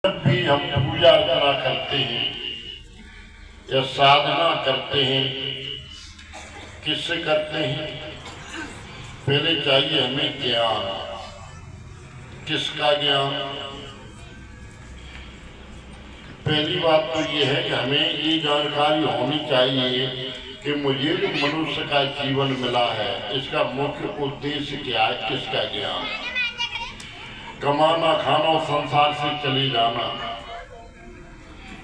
जब भी हम पूजा अर्चना करते हैं या साधना करते हैं, किससे करते हैं? पहले चाहिए हमें ज्ञान। किसका ज्ञान? पहली बात तो ये है कि हमें ये जानकारी होनी चाहिए कि मुझे जो मनुष्य का जीवन मिला है इसका मुख्य उद्देश्य क्या है। किसका ज्ञान? कमाना, खाना, संसार से चले जाना,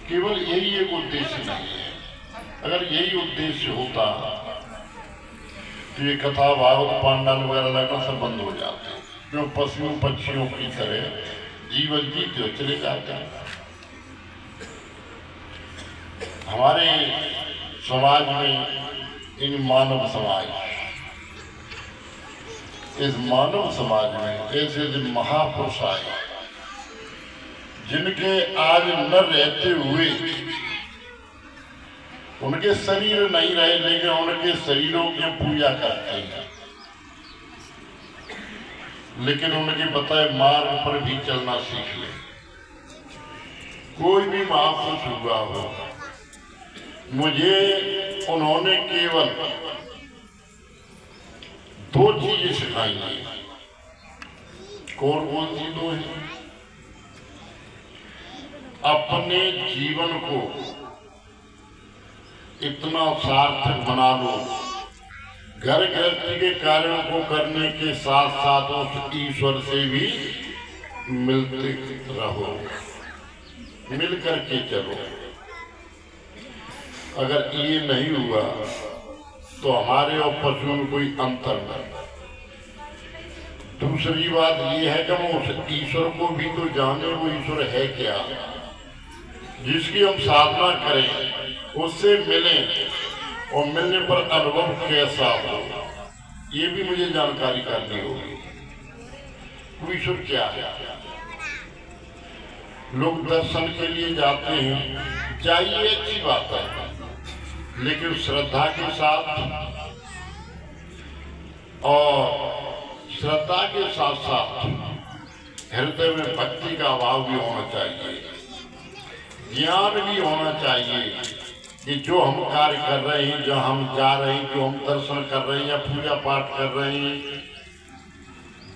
केवल यही एक उद्देश्य नहीं है। अगर यही उद्देश्य होता तो ये कथा भागवत पांडाल वगैरह लगना सब बंद हो जाते, जो पशुओं पक्षियों की तरह जीवन जीते हुए चले जाते हैं। हमारे समाज में इन मानव समाज, इस मानव समाज में ऐसे महापुरुष आए जिनके आज न रहते हुए उनके शरीर नहीं रहे, लेकिन उनके शरीरों की पूजा करते हैं, लेकिन उनके बताए मार्ग पर भी चलना सीख ले। कोई भी महापुरुष हुआ हो, मुझे उन्होंने केवल दो चीजें सिखाई हैं। कौन कौन सी दो है? अपने जीवन को इतना सार्थक बना लो, घर गृहस्थी के कार्यों को करने के साथ साथ उस ईश्वर से भी मिलते रहो, मिल करके चलो। अगर ये नहीं हुआ तो हमारे और पशुओं में कोई अंतर नहीं। दूसरी बात ये है कि हम उस ईश्वर को भी तो जाने, वो ईश्वर है क्या, जिसकी हम साधना करें, उससे मिलें और मिलने पर अनुभव कैसा हो, ये भी मुझे जानकारी करनी होगी। वो ईश्वर क्या है? लोग दर्शन के लिए जाते हैं, जाइए, अच्छी बात है, लेकिन श्रद्धा के साथ, और श्रद्धा के साथ साथ हृदय में भक्ति का भाव भी होना चाहिए, ज्ञान भी होना चाहिए कि जो हम कार्य कर रहे हैं, जो हम जा रहे हैं, जो हम दर्शन कर रहे हैं या पूजा पाठ कर रहे हैं,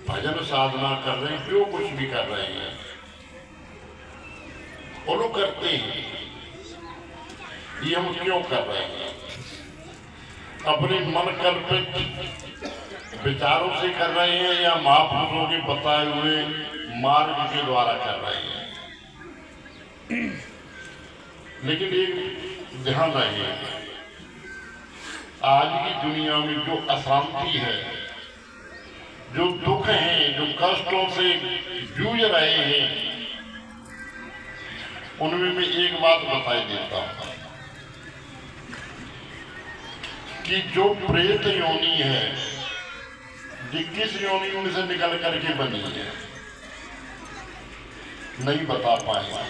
भजन साधना कर रहे हैं, जो कुछ भी कर रहे हैं, वो लोग करते हैं, ये हम क्यों कर रहे हैं? अपने मन कल्पित विचारों से कर रहे हैं या महापुरुषों के बताए हुए मार्ग के द्वारा कर रहे हैं? लेकिन एक ध्यान रहे, आज की दुनिया में जो अशांति है, जो दुख है, जो कष्टों से जूझ रहे हैं, उनमें मैं एक बात बताई देता हूं कि जो प्रेत योनि है, ये किस योनि में से निकल करके बनी है, नहीं बता पाए।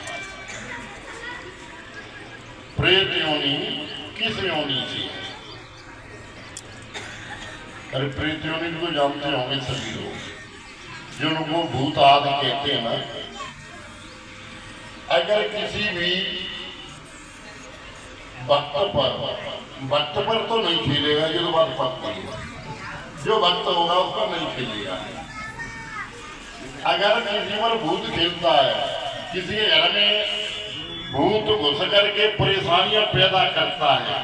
प्रेत योनि किस योनि से है? अरे प्रेत योनि को जानते होंगे सभी लोग, जिनको भूत आदि कहते हैं ना। अगर किसी भी भक्त पर तो नहीं खेलेगा, ये तो बात पक्की है, जो भक्त होगा उस पर नहीं खेलेगा। अगर किसी पर भूत खेलता है, किसी के घर में भूत घुस करके परेशानियां पैदा करता है,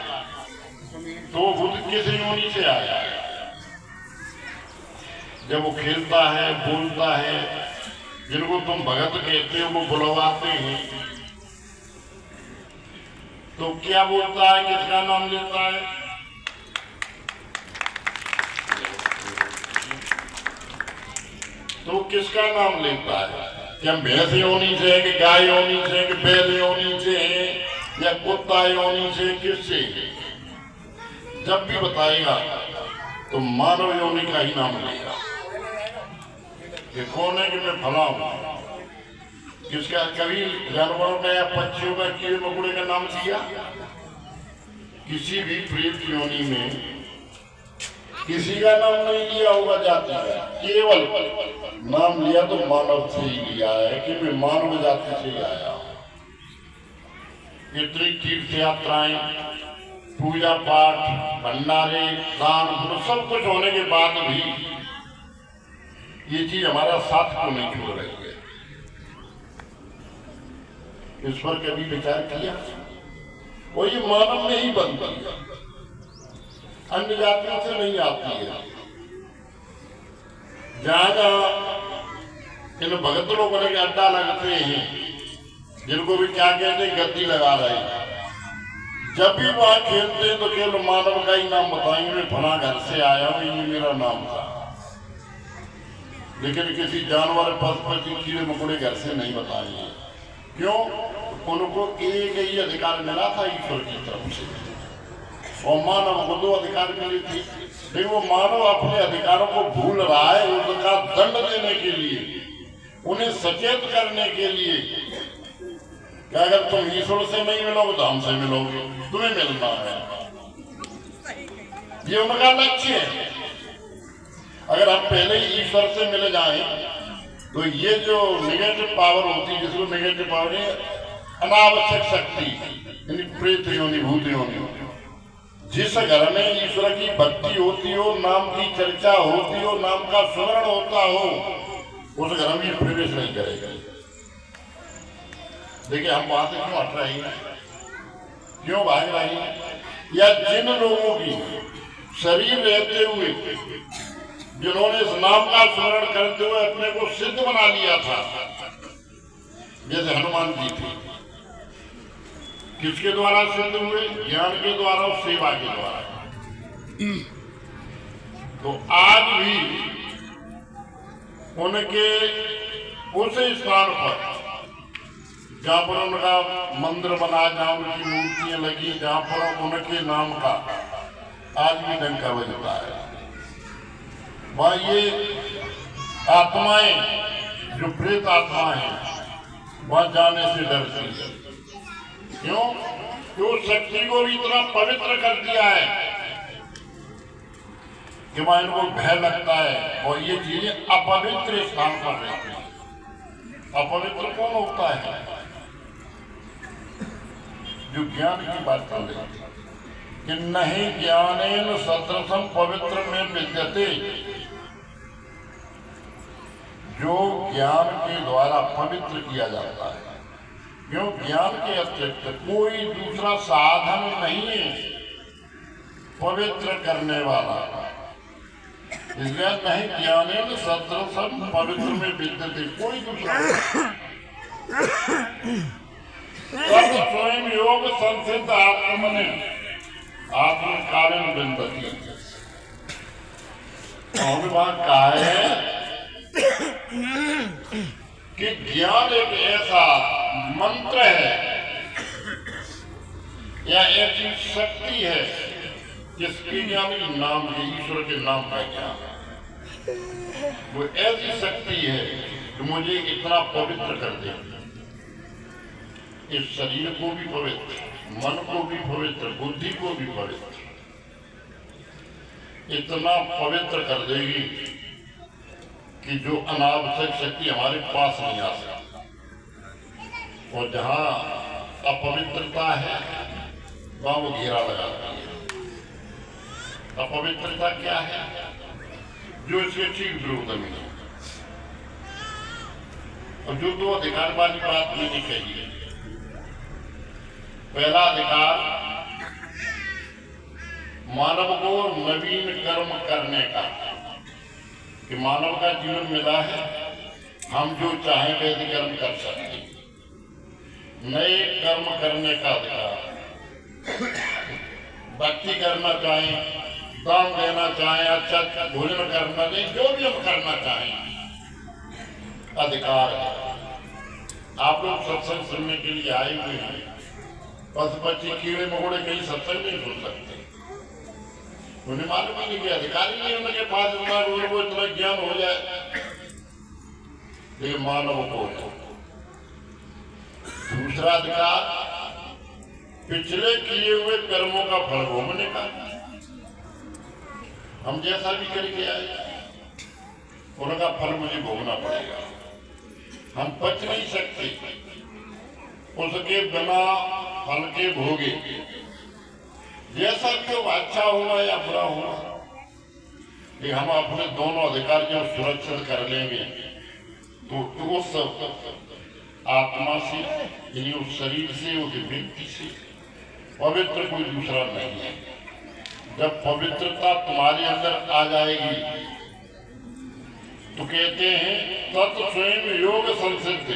तो भूत किस योनि से आया है? जब वो खेलता है, बोलता है, जिनको तुम भगत कहते हो, वो बुलवाते हैं, तो क्या बोलता है? किसका नाम लेता है? तो किसका नाम लेता है? क्या भैंस योनि से है कि गाय योनि से है कि बैल योनि से है या कुत्ता योनि से? किससे? जब भी बताएगा तो मानव योनि का ही नाम लेगा। ये कौन है कि मैं फला हूं? किसका? कभी जानवरों का या पक्षियों का, कीड़े मकोड़े का नाम लिया? किसी भी प्रेत योनि में किसी का नाम नहीं लिया होगा जाति का, केवल नाम लिया तो मानव से ही लिया है कि मैं मानव जाति से ही आया हूं। इतनी तीर्थ यात्राएं, पूजा पाठ, भंडारे, दान सब कुछ होने के बाद भी ये चीज हमारा साथ को नहीं छोड़ रही है। इस पर कभी विचार किया? वो ये मानव में ही बनती है, अन्य जातियों से नहीं आती है। जहां जहां इन भगत लोगों के अड्डा लगते हैं, जिनको भी क्या कहते हैं गद्दी लगा रहे हैं, जब भी वहां खेलते हैं तो केवल मानव का ही नाम बताएंगे, मैं फला घर से आया हूं, ये मेरा नाम था। लेकिन किसी जानवर, पशु पक्षी, कीड़े मकोड़े घर से नहीं बताएंगे। क्यों? उनको एक ही अधिकार मिला था ईश्वर की तरफ से, और मानव को 2 अधिकार मिले थे। लेकिन वो मानव अपने अधिकारों को भूल रहा है। उनका दंड देने के लिए, उन्हें सचेत करने के लिए कि अगर तुम ईश्वर से नहीं मिलोगे तो हमसे मिलोगे, तुम्हें मिलना है। ये उनका लक्ष्य है। अगर हम पहले ही ईश्वर से मिल जाएं तो ये जो नेगेटिव पावर होती है, जिसको नेगेटिव पावर है अनावश्यक शक्ति, यानी प्रेत योनि, भूत योनि, जिस घर में ईश्वर की भक्ति होती हो, नाम की चर्चा होती हो, नाम का स्मरण होता हो, उस घर में प्रवेश नहीं करेगा। देखिए हम वहां से क्यों हट रहे हैं, क्यों भाग रहे हैं? या जिन लोगों की शरीर रहते हुए, जिन्होंने इस नाम का स्मरण करते हुए अपने को सिद्ध बना लिया था, जैसे हनुमान जी थे, किसके द्वारा सिद्ध हुए? ज्ञान के द्वारा और सेवा के द्वारा। तो आज भी उनके उस स्थान पर जहां पर उनका मंदिर बना, जहां उनकी मूर्तियां लगी, जहां पर उनके नाम का आज भी डंका बजता है, वह ये आत्माएं, जो प्रेत आत्माएं हैं, वह जाने से डरती है। क्यों? तो शक्ति को भी इतना पवित्र कर दिया है कि वह इनको भय लगता है, और ये चीजें अपवित्र स्थान पर रहती है। अपवित्र कौन होता है? जो ज्ञान की बात कर रहे हैं कि नहीं ज्ञानेन सदृशम पवित्र में विद्यते, जो ज्ञान के द्वारा पवित्र किया जाता है। क्यों? ज्ञान के अतिरिक्त कोई दूसरा साधन नहीं है पवित्र करने वाला। इसलिए नहीं ज्ञानेन सदृशम पवित्र में विद्यते, कोई दूसरा स्वयं योग संसिद्ध आत्मने आत्म कारण बिंदती। और वहां कहा है कि ज्ञान एक ऐसा मंत्र है या ऐसी शक्ति है जिसकी ज्ञान नाम है, ईश्वर के नाम का ज्ञान है। वो ऐसी शक्ति है कि मुझे इतना पवित्र कर दे, इस शरीर को भी पवित्र, मन को भी पवित्र, बुद्धि को भी पवित्र, इतना पवित्र कर देगी कि जो अनावश्यक शक्ति हमारे पास नहीं आ सकती। और जहां अपवित्रता है वहां वो घेरा लगाती है। अपवित्रता क्या है? जो इसके ठीक विरोध में है। और जो 2 अधिकार वाली बात मैंने कही है, पहला अधिकार मानव को नवीन कर्म करने का, कि मानव का जीवन मिला है, हम जो चाहें वैसे कर्म कर सकते हैं। नए कर्म करने का अधिकार, भक्ति करना चाहें, दान देना चाहें, अच्छा भोजन करना चाहें, जो भी हम करना चाहें, अधिकार है। आप लोग सत्संग सुनने के लिए आए हुए हैं, पशु पक्षी कीड़े मकोड़े कहीं सत्संग नहीं सुन सकते, उन्हें मालूम ही नहीं कि अधिकार ही नहीं उनके पास इतना ज्ञान हो जाए। लेकिन मानव को दूसरा अधिकार पिछले किए हुए कर्मों का फल भोगने का। हम जैसा भी करके आए उनका फल मुझे भोगना पड़ेगा। हम बच नहीं सकते उसके बिना फल के भोगे। जैसा कि वो अच्छा हुआ या बुरा हुआ, कि हम अपने दोनों अधिकार जब सुरक्षित कर लेंगे तो उस आत्मा से, यानी उस शरीर से, उस व्यक्ति से पवित्र कोई दूसरा नहीं है। जब पवित्रता तुम्हारे अंदर आ जाएगी तो कहते हैं तत् स्वयं योग संसिद्ध।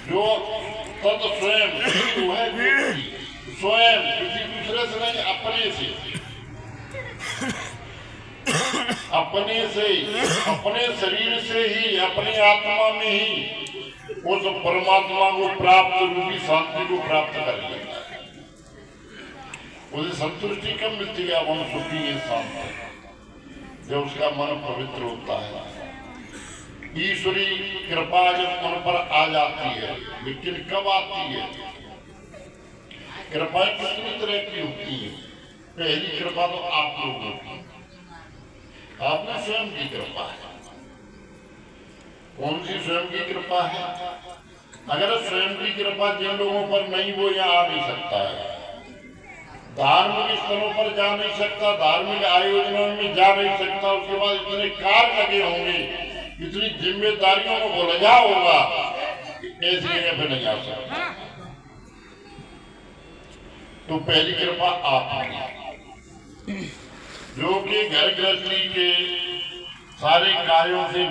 जो तत् स्वयं वो है व्यक्ति, स्वयं किसी दूसरे से नहीं, अपने से, अपने शरीर से ही, अपनी आत्मा में ही उस परमात्मा को प्राप्त, रूपी शांति को प्राप्त कर लेता है। उसे संतुष्टि कब मिलती है? अब हम सुखी है, शांत है, जब उसका मन पवित्र होता है। ईश्वरी कृपा जब मन पर आ जाती है, लेकिन कब आती है? कृपा कितनी तरह की होती है। पहली कृपा तो आप लोगों की, आपने स्वयं की कृपा है। कौन सी स्वयं की कृपा है? अगर स्वयं की कृपा जिन लोगों पर नहीं, वो यहाँ आ नहीं सकता है। धार्मिक स्थलों पर जा नहीं सकता, धार्मिक आयोजनों में जा नहीं सकता। उसके बाद इतने कार्य लगे होंगे, इतनी जिम्मेदारियों को उलझा होगा, ऐसी जगह पे नहीं आ सकता। तो पहली कृपा आपकी, जो कि घर गृहस्थी के सारे कार्यों से